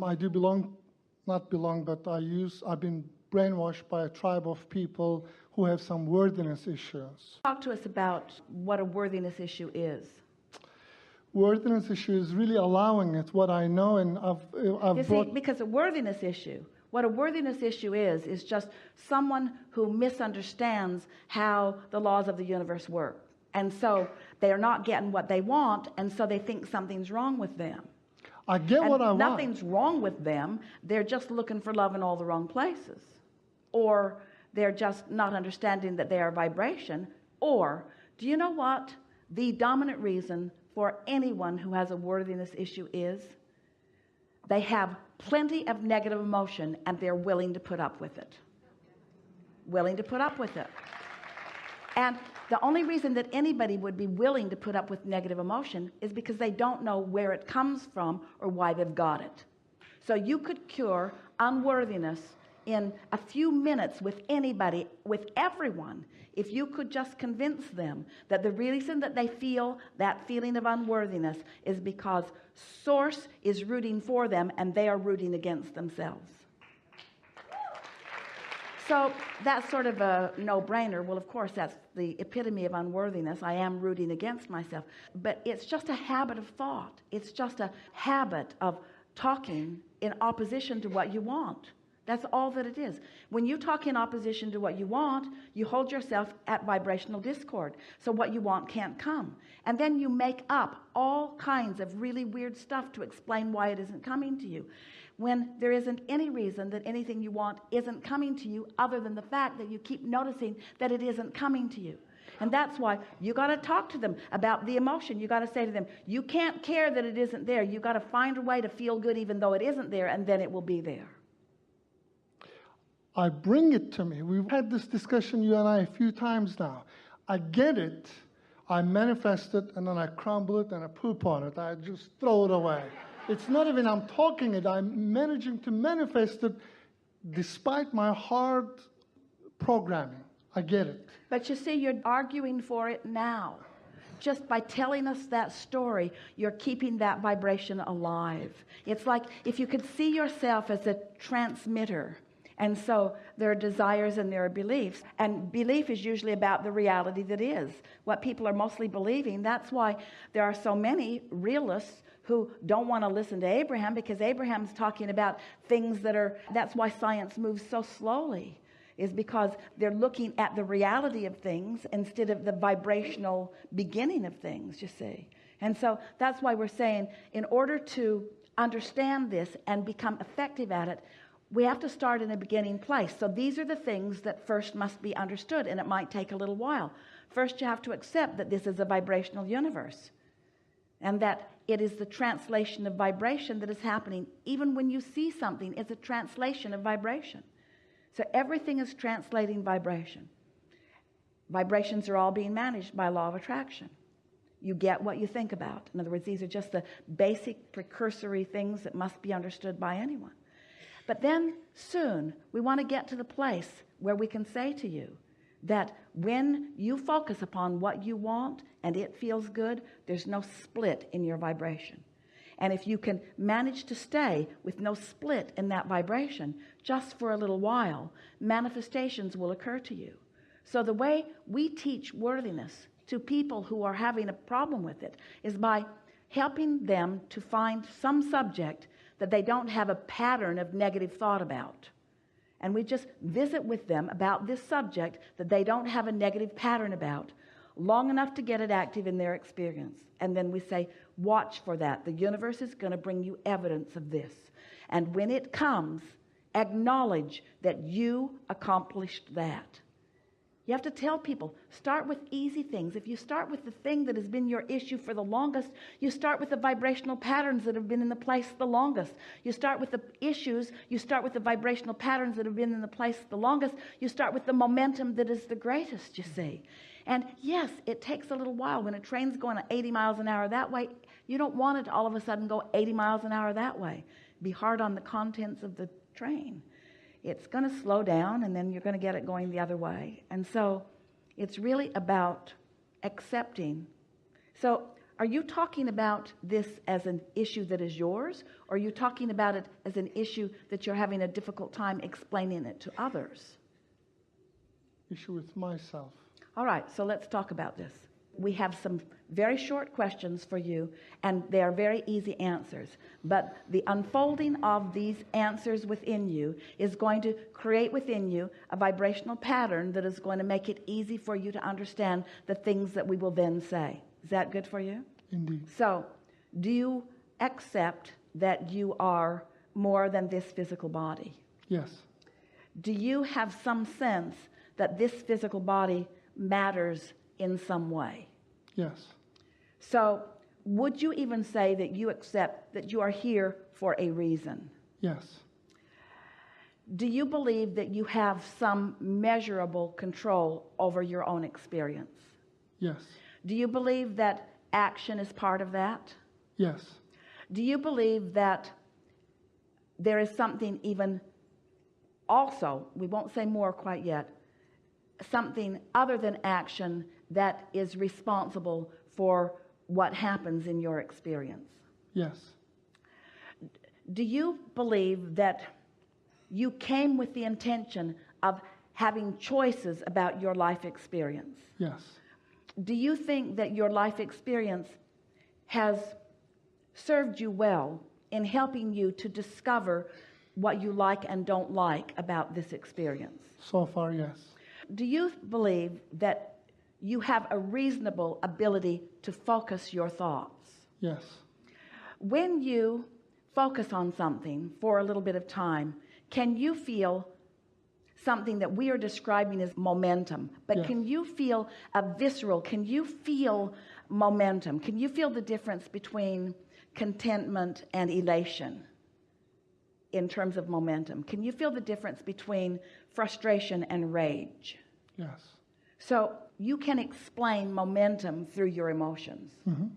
I do not belong, but I've been brainwashed by a tribe of people who have some worthiness issues. Talk to us about what a worthiness issue is. Worthiness issue is really allowing it, what I know, and I've brought... Because a worthiness issue, what a worthiness issue is just someone who misunderstands how the laws of the universe work. And so they are not getting what they want, and so they think something's wrong with them. I get what I want. Nothing's wrong with them. They're just looking for love in all the wrong places. Or they're just not understanding that they are vibration. Or, do you know what the dominant reason for anyone who has a worthiness issue is? They have plenty of negative emotion and they're willing to put up with it. Willing to put up with it. And the only reason that anybody would be willing to put up with negative emotion is because they don't know where it comes from or why they've got it. So you could cure unworthiness in a few minutes with anybody, with everyone, if you could just convince them that the reason that they feel that feeling of unworthiness is because Source is rooting for them and they are rooting against themselves. So that's sort of a no-brainer. Well, of course, that's the epitome of unworthiness. I am rooting against myself. But it's just a habit of thought. It's just a habit of talking in opposition to what you want. That's all that it is. When you talk in opposition to what you want, you hold yourself at vibrational discord. So what you want can't come. And then you make up all kinds of really weird stuff to explain why it isn't coming to you, when there isn't any reason that anything you want isn't coming to you other than the fact that you keep noticing that it isn't coming to you. And that's why you got to talk to them about the emotion. You got to say to them, you can't care that it isn't there. You got to find a way to feel good even though it isn't there, and then it will be there. I bring it to me. We've had this discussion, you and I, a few times now. I get it, I manifest it, and then I crumble it and I poop on it. I just throw it away. It's not even I'm talking it, I'm managing to manifest it despite my hard programming. I get it. But you see, you're arguing for it now. Just by telling us that story, you're keeping that vibration alive. It's like if you could see yourself as a transmitter. And so there are desires and there are beliefs. And belief is usually about the reality that is. What people are mostly believing. That's why there are so many realists who don't want to listen to Abraham, because Abraham's talking about things that are... That's why science moves so slowly, is because they're looking at the reality of things instead of the vibrational beginning of things, you see. And so that's why we're saying, in order to understand this and become effective at it, we have to start in a beginning place. So these are the things that first must be understood, and it might take a little while. First, you have to accept that this is a vibrational universe, and that it is the translation of vibration that is happening. Even when you see something, it's a translation of vibration. So everything is translating vibration. Vibrations are all being managed by law of attraction. You get what you think about. In other words, these are just the basic precursory things that must be understood by anyone. But then soon we want to get to the place where we can say to you that when you focus upon what you want and it feels good, there's no split in your vibration. And if you can manage to stay with no split in that vibration just for a little while, manifestations will occur to you. So the way we teach worthiness to people who are having a problem with it is by helping them to find some subject that they don't have a pattern of negative thought about. And we just visit with them about this subject that they don't have a negative pattern about long enough to get it active in their experience. And then we say, watch for that. The universe is going to bring you evidence of this. And when it comes, acknowledge that you accomplished that. You have to tell people, start with easy things. If you start with the thing that has been your issue for the longest, you start with the vibrational patterns that have been in the place the longest. You start with the issues, you start with the vibrational patterns that have been in the place the longest. You start with the momentum that is the greatest, you see. And yes, it takes a little while. When a train's going at 80 miles an hour that way, you don't want it to all of a sudden go 80 miles an hour that way. Be hard on the contents of the train. It's going to slow down, and then you're going to get it going the other way. And so it's really about accepting. So Are you talking about this as an issue that is yours, or are you talking about it as an issue that you're having a difficult time explaining it to others? Issue with myself. All right, so let's talk about this. We have some very short questions for you, and they are very easy answers. But the unfolding of these answers within you is going to create within you a vibrational pattern that is going to make it easy for you to understand the things that we will then say. Is that good for you? Indeed. So, do you accept that you are more than this physical body? Yes. Do you have some sense that this physical body matters in some way? Yes. So, would you even say that you accept that you are here for a reason? Yes. Do you believe that you have some measurable control over your own experience? Yes. Do you believe that action is part of that? Yes. Do you believe that there is something even also, we won't say more quite yet, something other than action that is responsible for what happens in your experience? Yes. Do you believe that you came with the intention of having choices about your life experience? Yes. Do you think that your life experience has served you well in helping you to discover what you like and don't like about this experience? So far, yes. Do you believe that you have a reasonable ability to focus your thoughts? Yes. When you focus on something for a little bit of time, can you feel something that we are describing as momentum? But Yes. can you feel a visceral, can you feel momentum? Can you feel the difference between contentment and elation in terms of momentum? Can you feel the difference between frustration and rage? Yes. So you can explain momentum through your emotions. Mm-hmm.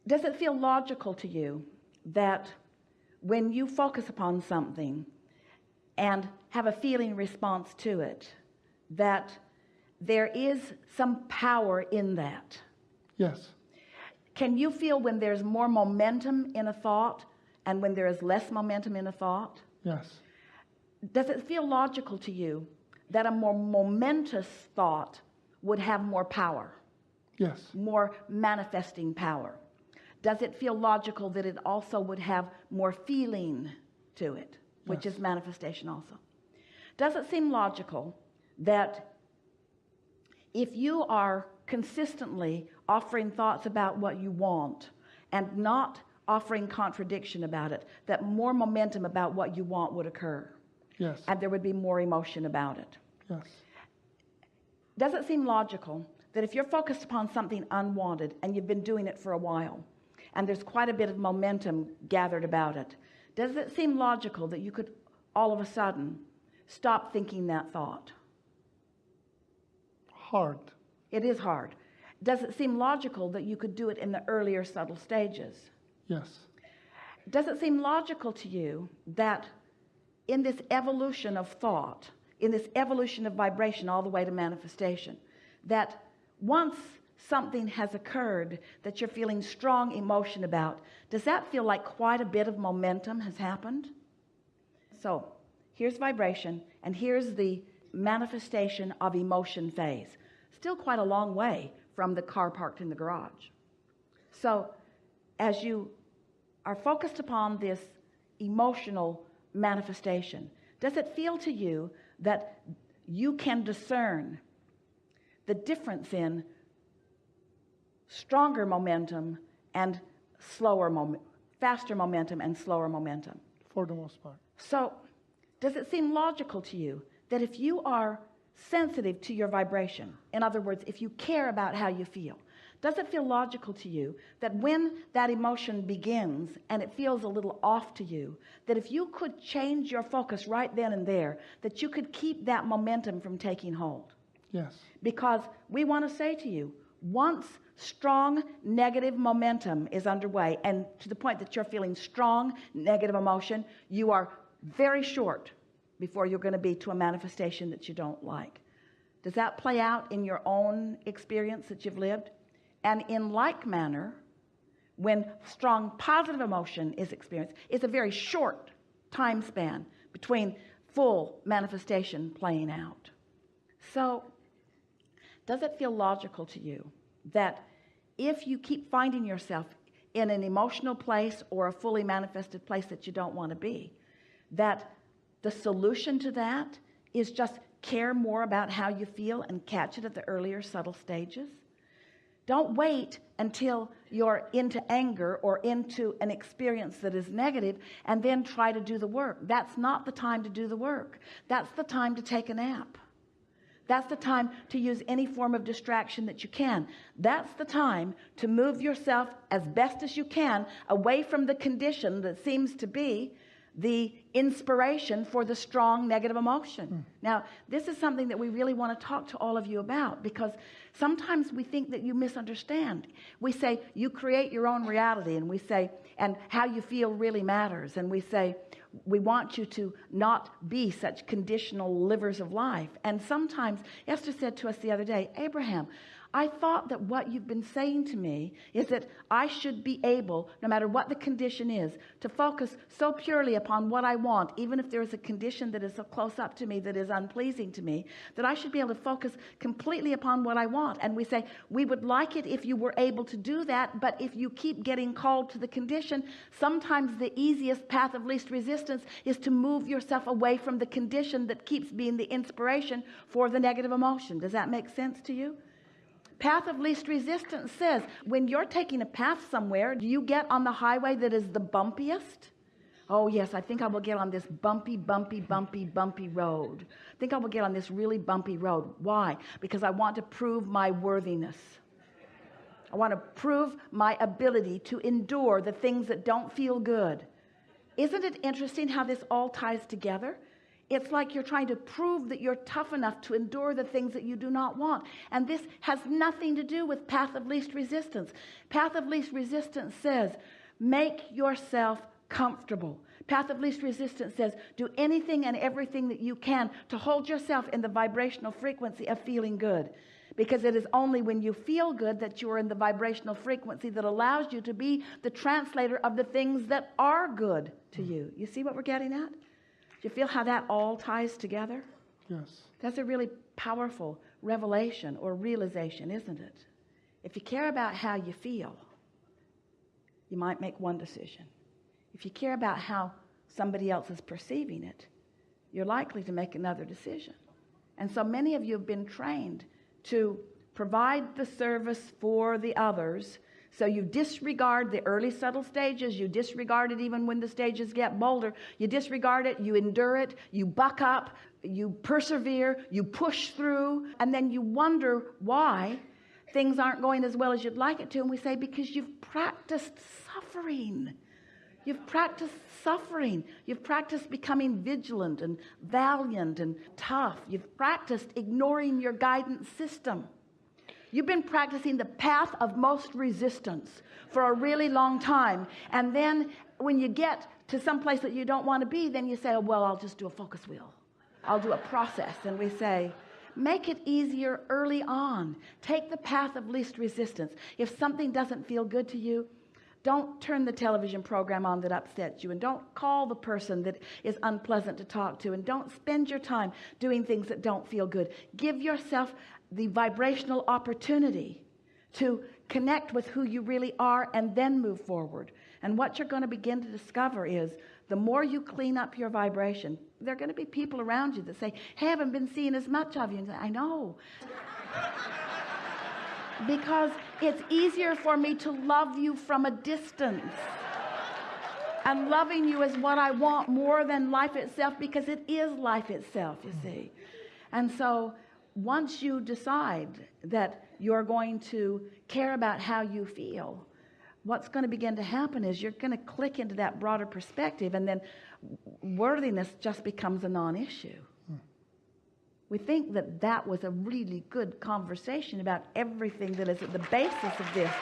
Does it feel logical to you that when you focus upon something and have a feeling response to it, that there is some power in that? Yes. Can you feel when there's more momentum in a thought and when there is less momentum in a thought? Yes. Does it feel logical to you that a more momentous thought would have more power, Yes. more manifesting power? Does it feel logical that it also would have more feeling to it, which Yes. is manifestation also? Does it seem logical that if you are consistently offering thoughts about what you want and not offering contradiction about it, that more momentum about what you want would occur? Yes. And there would be more emotion about it. Yes. Does it seem logical that if you're focused upon something unwanted and you've been doing it for a while and there's quite a bit of momentum gathered about it, does it seem logical that you could all of a sudden stop thinking that thought? Hard. It is hard. Does it seem logical that you could do it in the earlier subtle stages? Yes. Does it seem logical to you that in this evolution of thought, in this evolution of vibration all the way to manifestation, that once something has occurred that you're feeling strong emotion about, does that feel like quite a bit of momentum has happened? So here's vibration, and here's the manifestation of emotion phase. Still quite a long way from the car parked in the garage. So as you are focused upon this emotional manifestation, does it feel to you that you can discern the difference in stronger momentum and faster momentum and slower momentum? For the most part. So does it seem logical to you that if you are sensitive to your vibration, in other words, if you care about how you feel, does it feel logical to you that when that emotion begins and it feels a little off to you, that if you could change your focus right then and there, that you could keep that momentum from taking hold? Yes. Because we want to say to you, once strong negative momentum is underway, and to the point that you're feeling strong negative emotion, you are very short before you're going to be to a manifestation that you don't like. Does that play out in your own experience that you've lived? And in like manner, when strong positive emotion is experienced, it's a very short time span between full manifestation playing out. So, does it feel logical to you that if you keep finding yourself in an emotional place or a fully manifested place that you don't want to be, that the solution to that is just care more about how you feel and catch it at the earlier subtle stages? Don't wait until you're into anger or into an experience that is negative and then try to do the work. That's not the time to do the work. That's the time to take a nap. That's the time to use any form of distraction that you can. That's the time to move yourself as best as you can away from the condition that seems to be the inspiration for the strong negative emotion. Now, this is something that we really want to talk to all of you about, because sometimes we think that you misunderstand. We say you create your own reality, and we say, and how you feel really matters, and we say we want you to not be such conditional livers of life. And sometimes Esther said to us the other day, Abraham, I thought that what you've been saying to me is that I should be able, no matter what the condition is, to focus so purely upon what I want, even if there is a condition that is so close up to me that is unpleasing to me, that I should be able to focus completely upon what I want. And we say, we would like it if you were able to do that, but if you keep getting called to the condition, sometimes the easiest path of least resistance is to move yourself away from the condition that keeps being the inspiration for the negative emotion. Does that make sense to you? Path of least resistance says, when you're taking a path somewhere, do you get on the highway that is the bumpiest? Oh yes, I think I will get on this bumpy road. I think I will get on this really bumpy road. Why? Because I want to prove my worthiness. I want to prove my ability to endure the things that don't feel good. Isn't it interesting how this all ties together? It's like you're trying to prove that you're tough enough to endure the things that you do not want. And this has nothing to do with path of least resistance. Path of least resistance says, make yourself comfortable. Path of least resistance says, do anything and everything that you can to hold yourself in the vibrational frequency of feeling good. Because it is only when you feel good that you are in the vibrational frequency that allows you to be the translator of the things that are good to you. You see what we're getting at? Do you feel how that all ties together? Yes. That's a really powerful revelation or realization, isn't it? If you care about how you feel, you might make one decision. If you care about how somebody else is perceiving it, you're likely to make another decision. And so many of you have been trained to provide the service for the others. So you disregard the early subtle stages. You disregard it even when the stages get bolder. You disregard it, you endure it, you buck up, you persevere, you push through, and then you wonder why things aren't going as well as you'd like it to. And we say, because you've practiced suffering. You've practiced suffering. You've practiced becoming vigilant and valiant and tough. You've practiced ignoring your guidance system. You've been practicing the path of most resistance for a really long time. And then when you get to some place that you don't want to be, then you say, oh, well, I'll just do a focus wheel. I'll do a process. And we say, make it easier early on. Take the path of least resistance. If something doesn't feel good to you, don't turn the television program on that upsets you, and don't call the person that is unpleasant to talk to, and don't spend your time doing things that don't feel good. Give yourself the vibrational opportunity to connect with who you really are and then move forward. And what you're going to begin to discover is the more you clean up your vibration, there are going to be people around you that say, hey, I haven't been seeing as much of you. And say, I know. Because it's easier for me to love you from a distance. And loving you is what I want more than life itself, because it is life itself, you see. And so once you decide that you're going to care about how you feel, what's going to begin to happen is you're going to click into that broader perspective, and then worthiness just becomes a non-issue. We think that that was a really good conversation about everything that is at the basis of this.